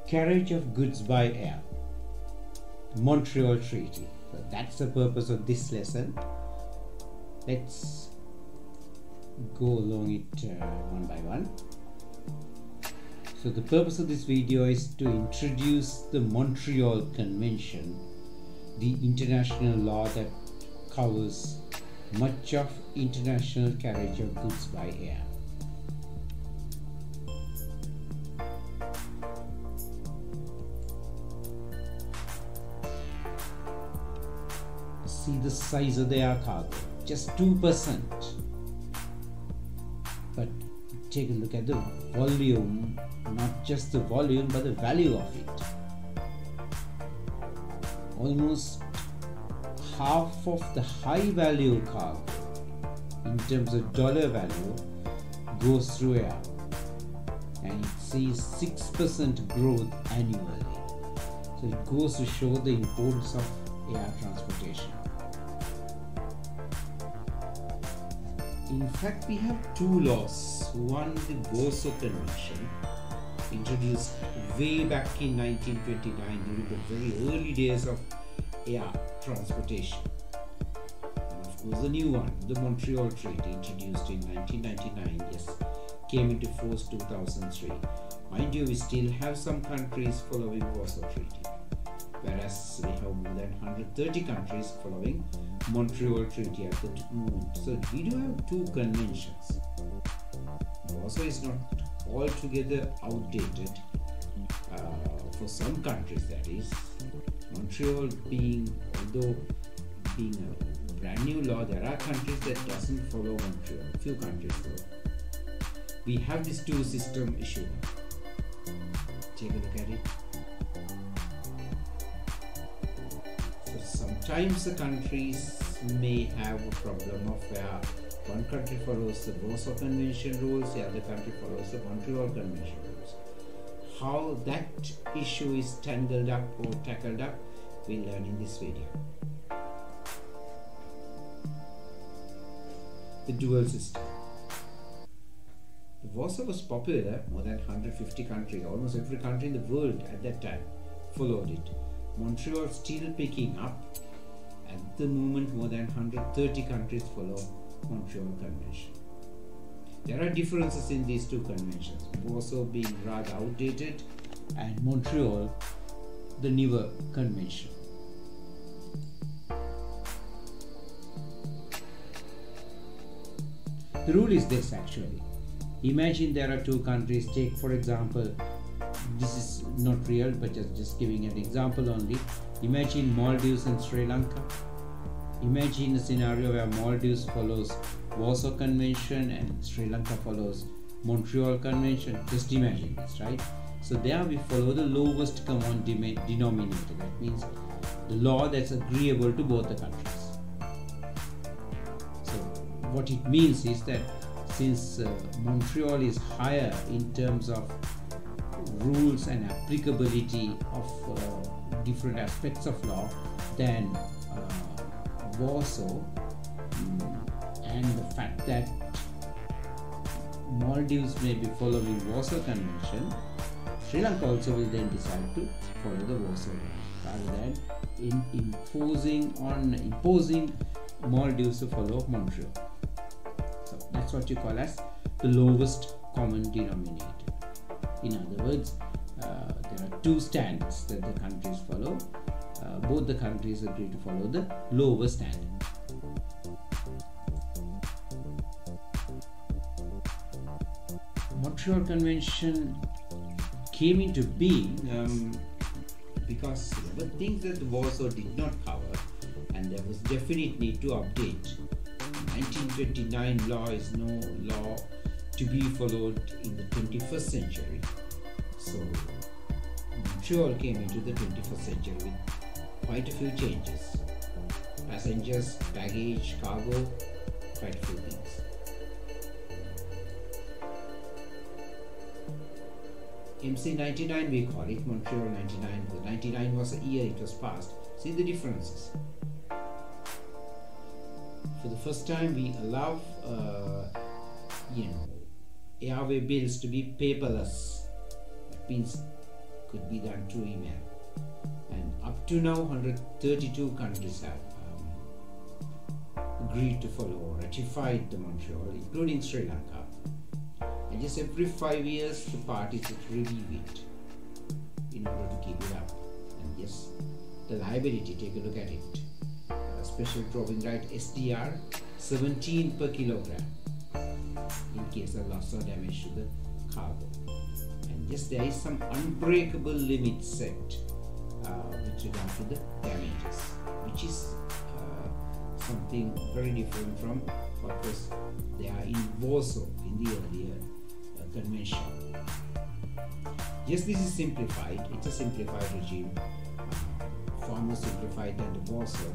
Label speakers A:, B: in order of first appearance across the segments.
A: Carriage of goods by air, Montreal Treaty. So that's the purpose of this lesson. Let's go along it one by one. So the purpose of this video is to introduce the Montreal Convention, the international law that covers much of international carriage of goods by air. See the size of the air cargo, just 2%. But take a look at the volume, not just the volume but the value of it. Almost half of the high value cargo in terms of dollar value goes through air, and it sees 6% growth annually. So it goes to show the importance of air transportation. In fact, we have two laws. One, the Warsaw Convention, introduced way back in 1929 during the very early days of air transportation. And of course, the new one, the Montreal Treaty, introduced in 1999, yes, came into force 2003. Mind you, we still have some countries following Warsaw Treaty, whereas we have more than 130 countries following Montreal Treaty at the moment. So we do have two conventions. Warsaw is not altogether outdated for some countries, that is. Montreal although being a brand new law, there are countries that doesn't follow Montreal, few countries though. We have this two system issue. Take a look at it. Sometimes the countries may have a problem of where one country follows the Warsaw Convention rules, the other country follows the Montreal Convention rules. How that issue is tangled up or tackled up, we'll learn in this video. The dual system. The Warsaw was popular, more than 150 countries, almost every country in the world at that time followed it. Montreal still picking up. At the moment, more than 130 countries follow Montreal Convention. There are differences in these two conventions, Warsaw being rather outdated and Montreal the newer convention. The rule is this actually. Imagine there are two countries. Take for example, this is not real but just giving an example only. Imagine Maldives and Sri Lanka. Imagine a scenario where Maldives follows Warsaw Convention and Sri Lanka follows Montreal Convention. Just imagine this, right? So there we follow the lowest common denominator. That means the law that's agreeable to both the countries. So what it means is that since Montreal is higher in terms of rules and applicability of different aspects of law than Warsaw, and the fact that Maldives may be following Warsaw Convention, Sri Lanka also will then decide to follow the Warsaw rather than imposing Maldives to follow Montreal. So that's what you call as the lowest common denominator. In other words, there are two standards that the countries follow. Both the countries agree to follow the lower standard. Montreal Convention came into being because there were things that Warsaw did not cover, and there was definite need to update. 1929 law is no law to be followed in the 21st century. So Montreal came into the 21st century with quite a few changes. Passengers, baggage, cargo, quite a few things. MC 99 we call it, Montreal 99. The 99 was the year it was passed. See the differences. For the first time we allow airway bills to be paperless. That means could be done through email. And up to now, 132 countries have agreed to follow or ratified the Montreal, including Sri Lanka. And just every 5 years, the parties should review it in order to keep it up. And yes, the liability, take a look at it. Special drawing right, SDR, 17 per kilogram in case of loss or damage to the cargo. And yes, there is some unbreakable limit set with regard to the damages, which is something very different from what was there in Warsaw in the earlier convention. Yes, this is simplified. It's a simplified regime, far more simplified than the Warsaw.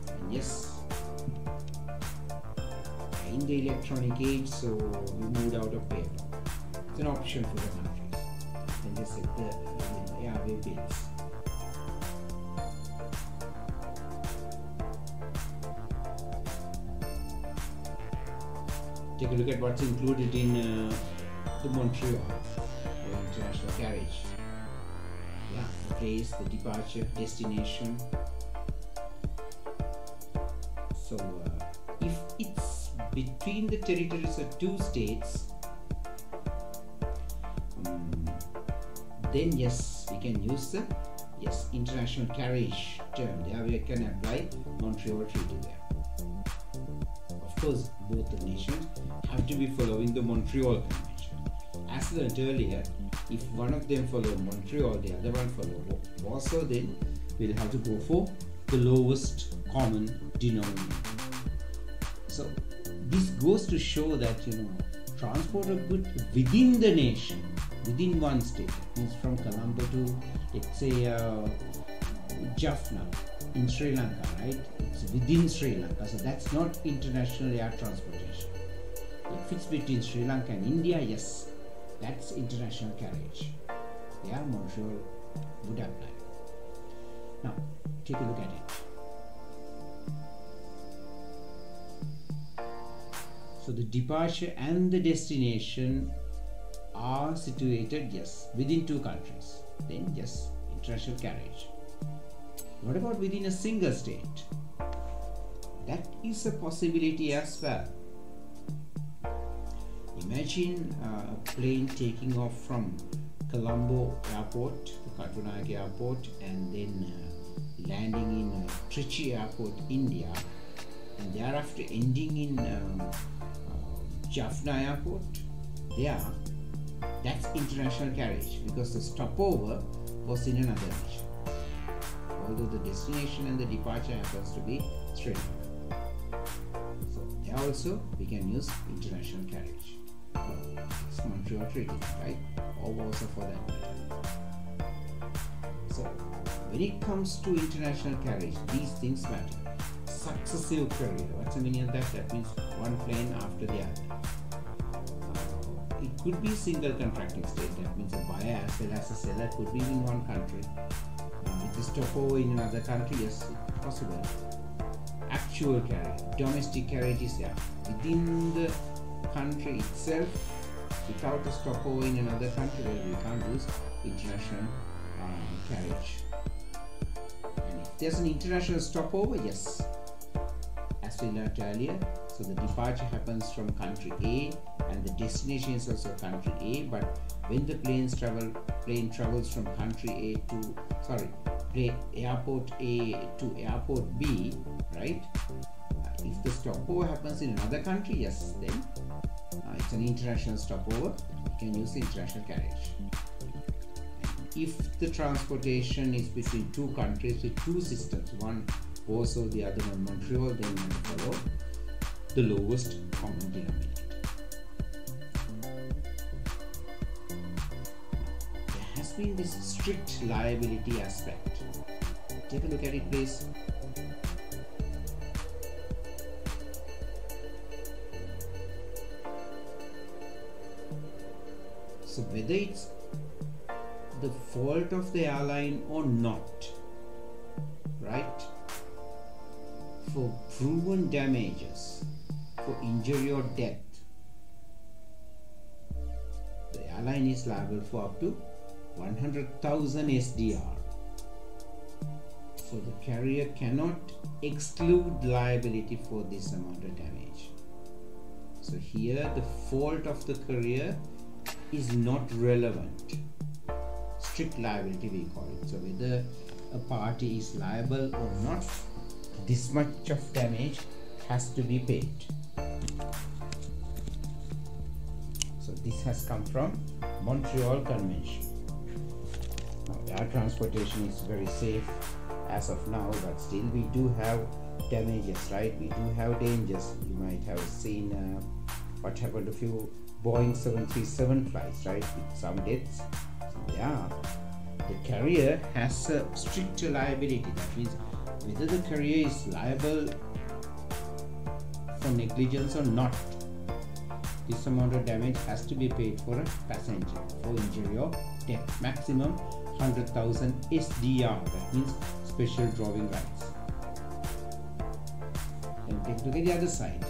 A: And yes, in the electronic age, so we moved out of paper. It's an option for the countries. And just set the airway bills. Take a look at what's included in the Montreal international carriage. Yeah, the place, the departure, destination. So if it's between the territories of two states, then yes, we can use the international carriage term. There we can apply Montreal Treaty there. Of course, both the nations have to be following the Montreal Convention. As learned earlier, if one of them follow Montreal, the other one follow Warsaw, then we'll have to go for the lowest common denominator. So this goes to show that transport of goods within the nation, within one state, that means from Colombo to, let's say, Jaffna in Sri Lanka, right? It's within Sri Lanka, so that's not international air transportation. If it's between Sri Lanka and India, yes, that's international carriage. Yeah, Montreal would apply. Now, take a look at it. So the departure and the destination are situated, yes, within two countries. Then, yes, international carriage. What about within a single state? That is a possibility as well. Imagine a plane taking off from Colombo Airport, the Kathunayak Airport, and then landing in Trichy Airport, India, and thereafter ending in Jaffna Airport. There, that's international carriage because the stopover was in another nation, although the destination and the departure happens to be Sri Lanka. So there also we can use international carriage. It's Montreal Treaty, right? Or Warsaw for that matter. So when it comes to international carriage, these things matter. Successive carrier, what's the meaning of that? That means one plane after the other. It could be single contracting state, that means a buyer as well as a seller could be in one country. With a stopover in another country, yes, it's possible. Actual carriage, domestic carriage is there. Within the country itself, without a stopover in another country, where we can't use international carriage. And if there's an international stopover, yes, as we learned earlier, so the departure happens from country A and the destination is also country A, but when the plane travels from country A to airport A to airport B, right? If the stopover happens in another country, yes, then it's an international stopover. You can use the international carriage. If the transportation is between two countries with two systems, one Warsaw, the other one Montreal, then you follow the lowest common denominator. There has been this strict liability aspect. Take a look at it, please. So whether it's the fault of the airline or not, right? For proven damages, for injury or death, the airline is liable for up to 100,000 SDR. So the carrier cannot exclude liability for this amount of damage. So here the fault of the carrier is not relevant. Strict liability we call it. So whether a party is liable or not, this much of damage has to be paid. So this has come from Montreal Convention. Now, air transportation is very safe as of now, but still we do have damages, right? We do have dangers. You might have seen what happened to a few Boeing 737 flights, right? With some deaths. So yeah, the carrier has a stricter liability. That means whether the carrier is liable for negligence or not, this amount of damage has to be paid for a passenger for injury or death. Maximum 100,000 SDR. That means special drawing rights. And take a look at the other side.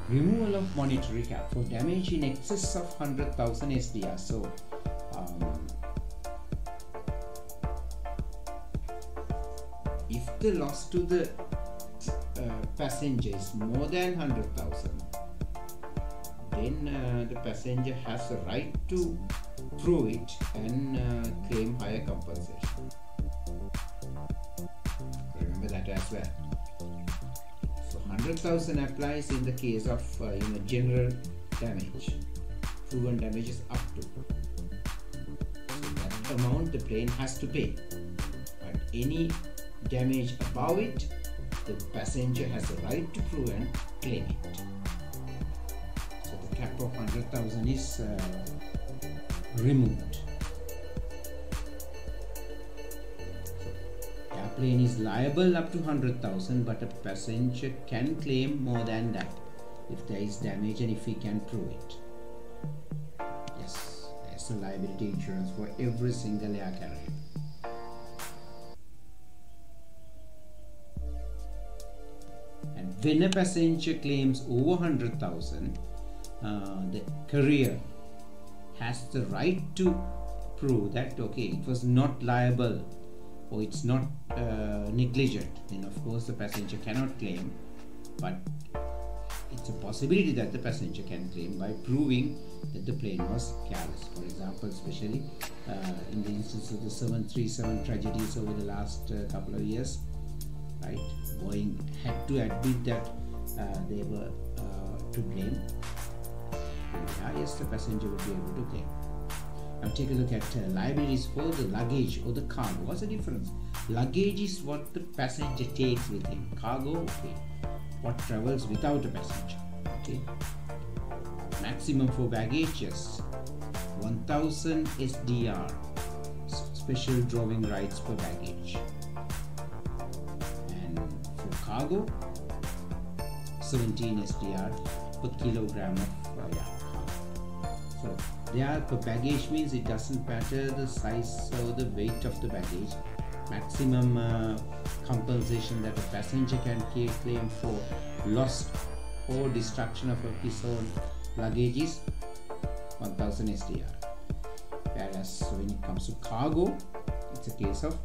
A: Removal of monetary cap for damage in excess of 100,000 SDR. So if the loss to the passenger is more than 100,000, then the passenger has the right to prove it and claim higher compensation. Remember that as well. So 100,000 applies in the case of general damage. Proven damage is up to. So that amount the plane has to pay. But any damage above it, the passenger has the right to prove and claim it. So the cap of 100,000 is removed. So airplane is liable up to 100,000, but a passenger can claim more than that if there is damage and if he can prove it. Yes, there's a liability insurance for every single air carrier. When a passenger claims over 100,000, the carrier has the right to prove that it was not liable or it's not negligent. Then of course the passenger cannot claim, but it's a possibility that the passenger can claim by proving that the plane was careless. For example, especially in the instance of the 737 tragedies over the last couple of years, right? Boeing had to admit that they were to blame. And yes, the passenger would be able to claim. Now take a look at liabilities for the luggage or the cargo. What's the difference? Luggage is what the passenger takes with him. Cargo, what travels without a passenger. Okay. Maximum for baggage, yes, 1,000 SDR, special drawing rights per baggage. Cargo, 17 SDR per kilogram of cargo. So there per baggage means it doesn't matter the size or the weight of the baggage. Maximum compensation that a passenger can claim for loss or destruction of his own luggage is 1,000 SDR. Whereas when it comes to cargo, it's a case of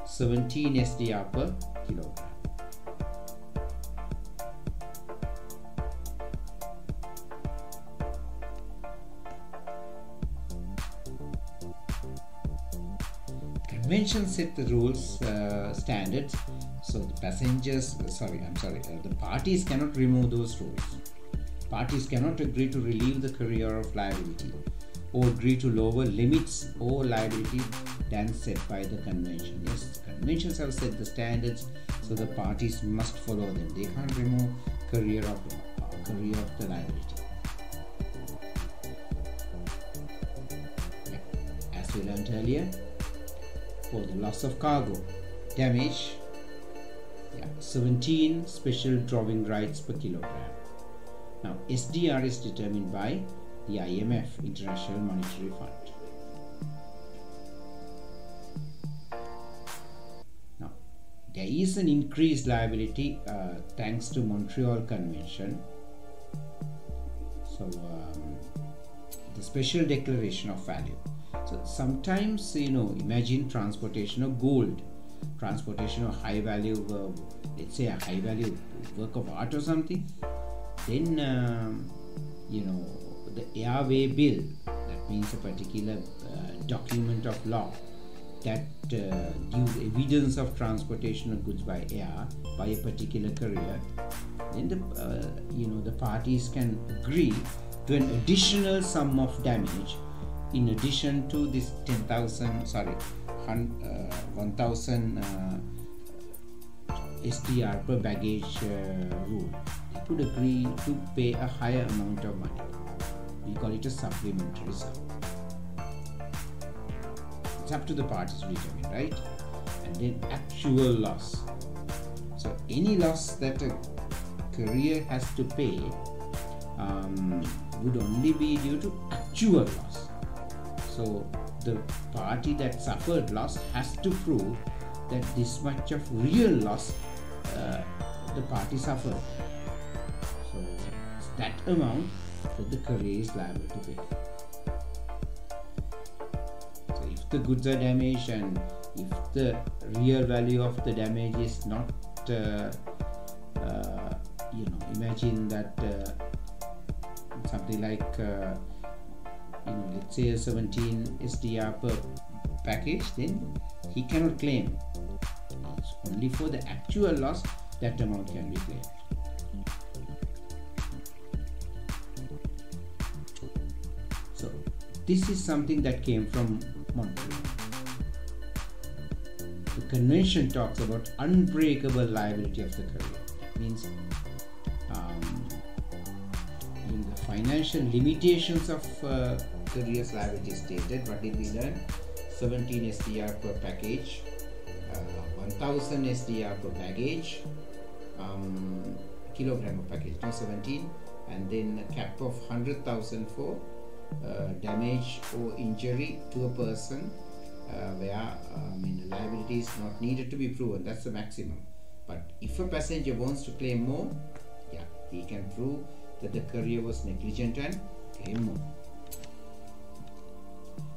A: 17 SDR per kilogram. Convention set the rules, standards, so the the parties cannot remove those rules. Parties cannot agree to relieve the carrier of liability or agree to lower limits or liability than set by the convention. Yes, the conventions have set the standards, so the parties must follow them. They can't remove carrier of the liability. As we learned earlier, for the loss of cargo damage, 17 special drawing rights per kilogram. Now SDR is determined by the IMF, International Monetary Fund. Now there is an increased liability thanks to Montreal Convention. So the special declaration of value. So sometimes, imagine transportation of gold, transportation of high value, let's say a high value work of art or something. Then the airway bill, that means a particular document of law that gives evidence of transportation of goods by air by a particular courier. Then the parties can agree to an additional sum of damage in addition to this 10,000 SDR per baggage rule. They could agree to pay a higher amount of money. We call it a supplementary sum. It's up to the parties to determine, right? And then actual loss. So any loss that a courier has to pay would only be due to actual loss. So the party that suffered loss has to prove that this much of real loss the party suffered. So it's that amount that the courier is liable to pay. So if the goods are damaged and if the real value of the damage is not, imagine that something like, let's say a 17 SDR per package, then he cannot claim. It's only for the actual loss that amount can be claimed. So this is something that came from Montreal. The convention talks about unbreakable liability of the courier. It means the financial limitations of courier's liability stated. What did we learn? 17 SDR per package, 1000 SDR per baggage, kilogram of package, not 17, and then a cap of 100,000 for damage or injury to a person where the liability is not needed to be proven. That's the maximum. But if a passenger wants to claim more, he can prove that the courier was negligent and claim more.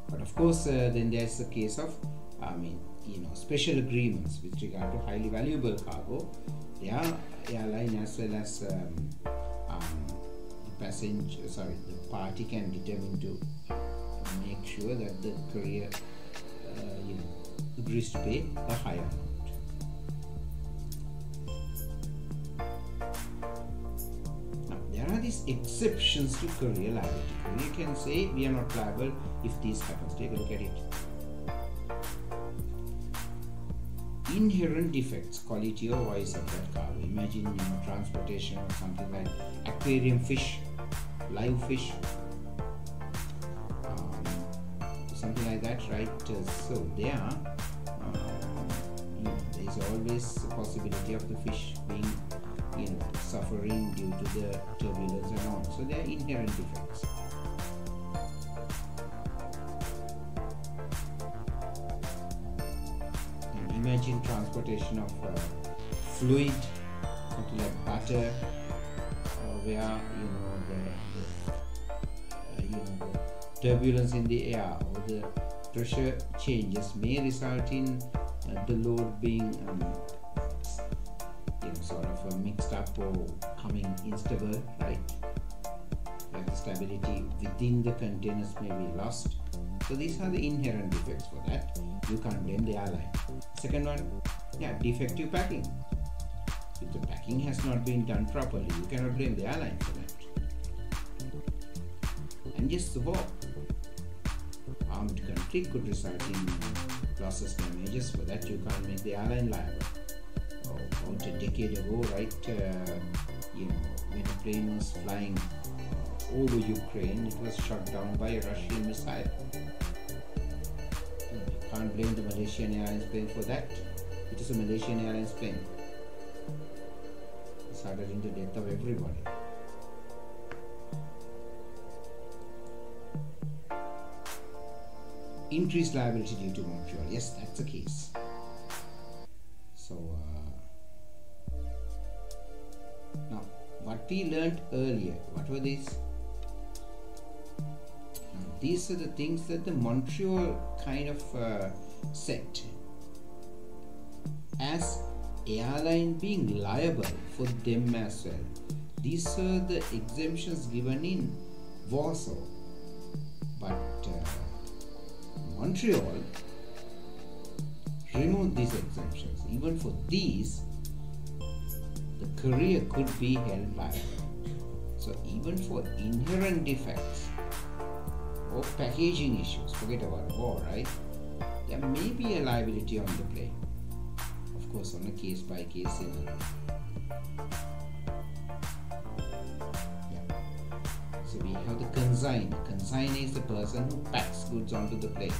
A: But of course, then there's a case of, special agreements with regard to highly valuable cargo. There are airline as well as the party can determine to make sure that the courier, agrees to pay a higher amount. There are these exceptions to courier liability. Courier can say we are not liable if this happens. Take a look at it. Inherent defects, quality or voice of that cargo. Imagine transportation of something like aquarium fish, live fish, something like that, right? So there is always a possibility of the fish being suffering due to the turbulence and all. So there are inherent defects. And imagine transportation of fluid, something like butter, where the turbulence in the air or the pressure changes may result in the load being sort of mixed up or coming instable, right? Like the stability within the containers may be lost. So these are the inherent defects. For that you can't blame the airline. Second one, defective packing. If the packing has not been done properly, you cannot blame the airline for that. And yes, the war. Armed conflict could result in losses, damages. For that you can't make the airline liable. About a decade ago, right, when a plane was flying over Ukraine, it was shot down by a Russian missile. You can't blame the Malaysian Airlines plane for that. It is a Malaysian Airlines plane. It resulted in the death of everybody. Increased liability due to Montreal. Yes, that's the case. So we learned earlier. What were these? These are the things that the Montreal kind of set as airline being liable for them as well. These are the exemptions given in Warsaw, but Montreal removed these exemptions. Even for these, the courier could be held liable. So even for inherent defects or packaging issues, forget about war, right? There may be a liability on the plane. Of course, on a case-by-case scenario. So we have the consignor. Consignor is the person who packs goods onto the plane.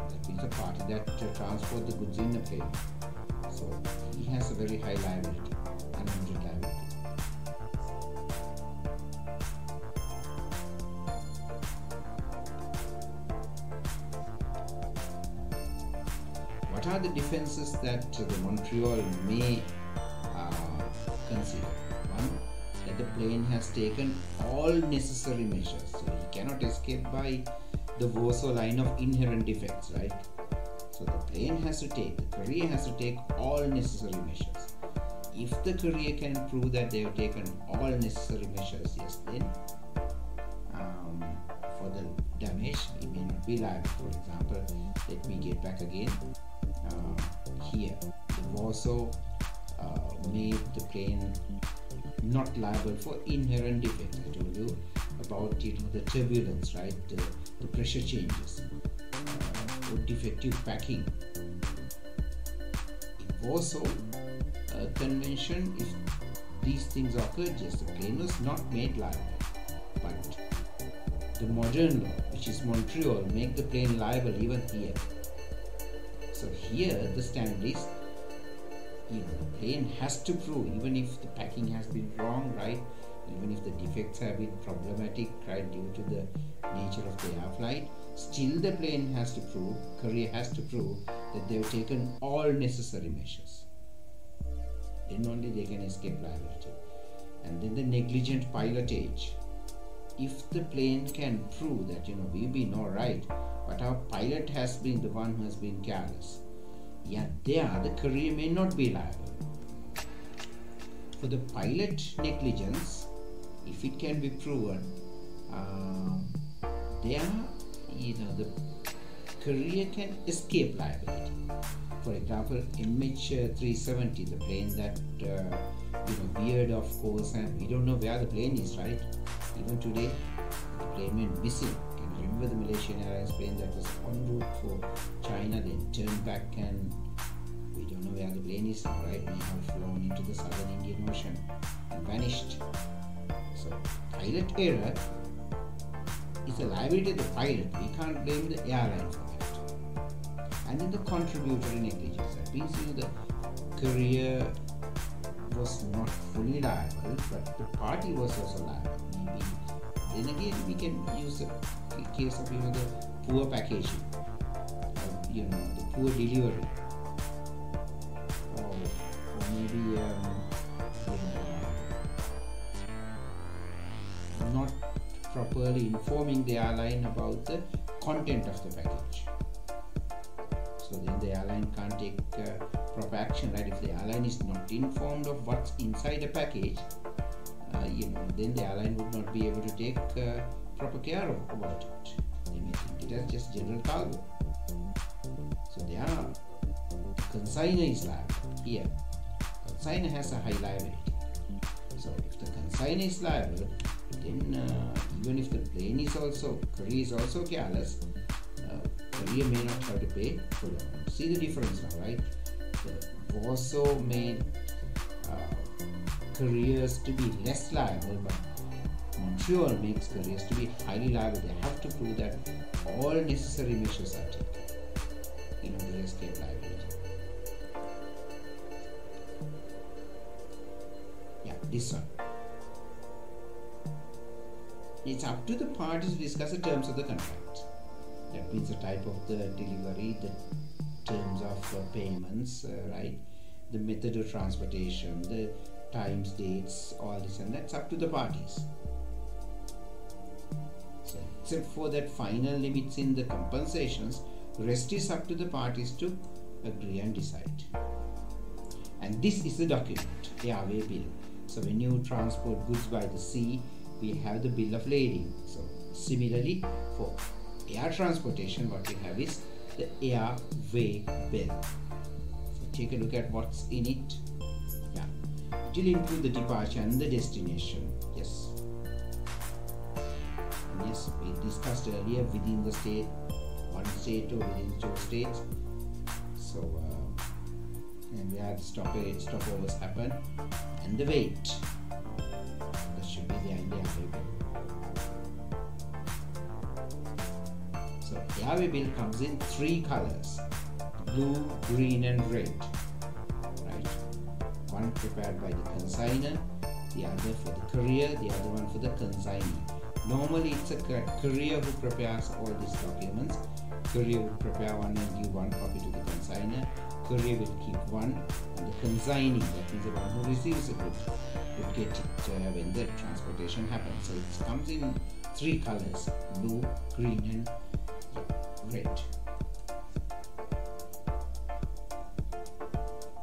A: That means the party that transports the goods in the plane. So he has a very high liability, unlimited liability. What are the defenses that the Montreal may consider? One, that the plane has taken all necessary measures. So he cannot escape by the Warsaw line of inherent defects, right? So the plane has to take, the courier has to take all necessary measures. If the courier can prove that they have taken all necessary measures, yes, then for the damage, he may not be liable. For example, let me get back again. Here, the Warsaw made the plane not liable for inherent defects. I told you about the turbulence, right? The pressure changes, or defective packing. In Warsaw Convention, if these things occurred, yes, the plane was not made liable. But the modern law, which is Montreal, make the plane liable even here. So here the standard is, the plane has to prove, even if the packing has been wrong, right? Even if the defects have been problematic, right, due to the nature of the air flight, still the plane has to prove, courier has to prove that they've taken all necessary measures. Then only they can escape liability. And then the negligent pilotage. If the plane can prove that, we've been all right, but our pilot has been the one who has been careless, there the courier may not be liable. For the pilot negligence, if it can be proven, the courier can escape liability. For example, MH370, the plane that veered off course, and we don't know where the plane is, right? Even today, the plane went missing. Can you remember the Malaysian Airlines plane that was en route for China, then turned back, and we don't know where the plane is now, right? May have flown into the southern Indian Ocean and vanished. So, pilot error is a liability of the pilot. We can't blame the airline for that. And then the contributory negligence. That means the courier was not fully liable, but the party was also liable. Maybe then again we can use the case of the poor packaging, or, the poor delivery, or maybe not properly informing the airline about the content of the package. So then the airline can't take proper action, right? If the airline is not informed of what's inside a package, then the airline would not be able to take proper care about it. They may think it as just general cargo. So consignor is liable here. Consignor has a high liability. So if the consignor is liable, then even if the plane is also, courier is also careless, courier may not have to pay full amount. See the difference now, right? The Warsaw made couriers to be less liable, but Montreal makes couriers to be highly liable. They have to prove that all necessary measures are taken in order to escape liability. Yeah, this one. It's up to the parties to discuss the terms of the contract. That means the type of the delivery, the terms of payments, right? The method of transportation, the times, dates, all this, and that's up to the parties. So except for that final limits in the compensations, rest is up to the parties to agree and decide. And this is the document, airway bill. So when you transport goods by the sea, we have the bill of lading. So similarly, for air transportation, what we have is the airway bill. So take a look at what's in it. Yeah, it will include the departure and the destination. Yes. And yes, we discussed earlier within the state, one state or within two states. So and we had stopovers happen, and the weight that should be there in the airway bill. So airway bill comes in 3 colors: blue, green, and red. Right? One prepared by the consignor, the other for the courier, the other one for the consignee. Normally, it's a courier who prepares all these documents. Courier will prepare one and give one copy to the consignor. Courier will keep one, and the consignee, that means the one who receives the goods, will get it when the transportation happens. So it comes in 3 colors: blue, green, and red.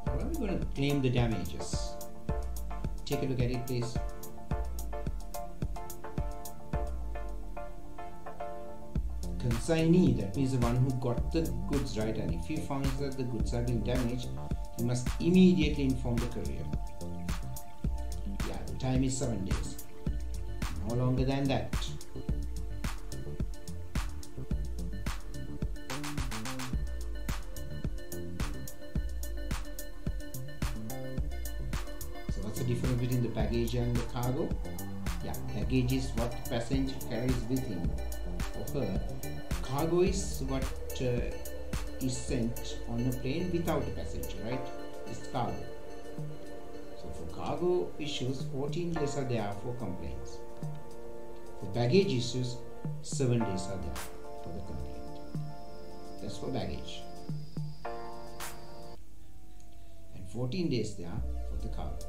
A: How are we going to claim the damages? Take a look at it, please. Consignee, that means the one who got the goods, right? And if he finds that the goods have been damaged, he must immediately inform the courier. Yeah, the time is 7 days, no longer than that. So what's the difference between the baggage and the cargo? Yeah, baggage is what the passenger carries with him or her. Cargo is what is sent on a plane without a passenger, right? It's cargo. So for cargo issues, 14 days are there for complaints. For baggage issues, 7 days are there for the complaint. That's for baggage. And 14 days there for the cargo.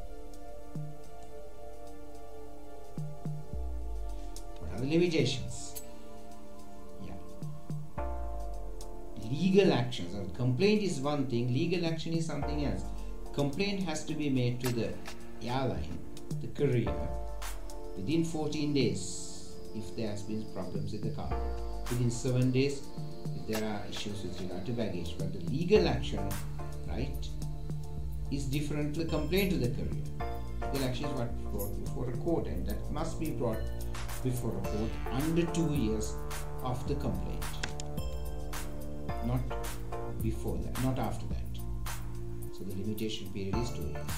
A: What are the limitations? Legal actions. Complaint is one thing, legal action is something else. Complaint has to be made to the airline, the courier, within 14 days if there has been problems with the cargo. Within 7 days if there are issues with regard to baggage. But the legal action, right, is different to the complaint to the courier. Legal action is what brought before a court, and that must be brought before a court under 2 years of the complaint. Not before that, not after that. So the limitation period is 2 years.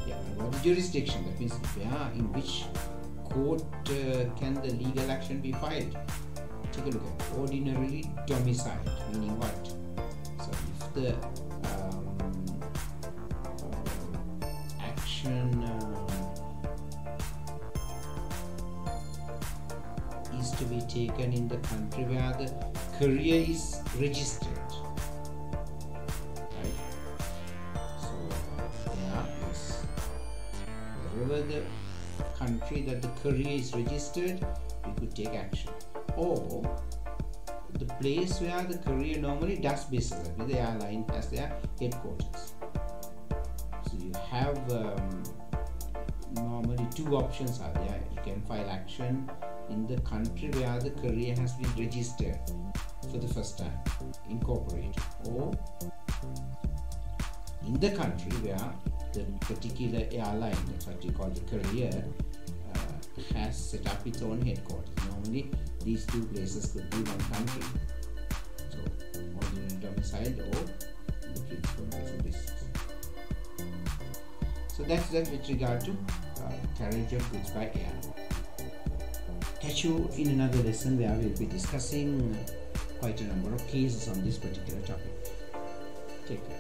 A: Yeah, what about the jurisdiction? That means where, in which court can the legal action be filed? Take a look at ordinarily domiciled, meaning what? So if the action is to be taken in the country where the courier is registered, right? So there is, wherever the country that the courier is registered, we could take action. Or the place where the courier normally does business, that means the airline has their headquarters. So you have normally 2 options are there. You can file action in the country where the courier has been registered for the first time, incorporated, or in the country where the particular airline, that's what you call the courier, has set up its own headquarters. Normally these 2 places could be one country, so ordinary domiciled or the principal place of business. So that's that with regard to carriage of goods by air. Catch you in another lesson where we'll be discussing quite a number of cases on this particular topic. Take care.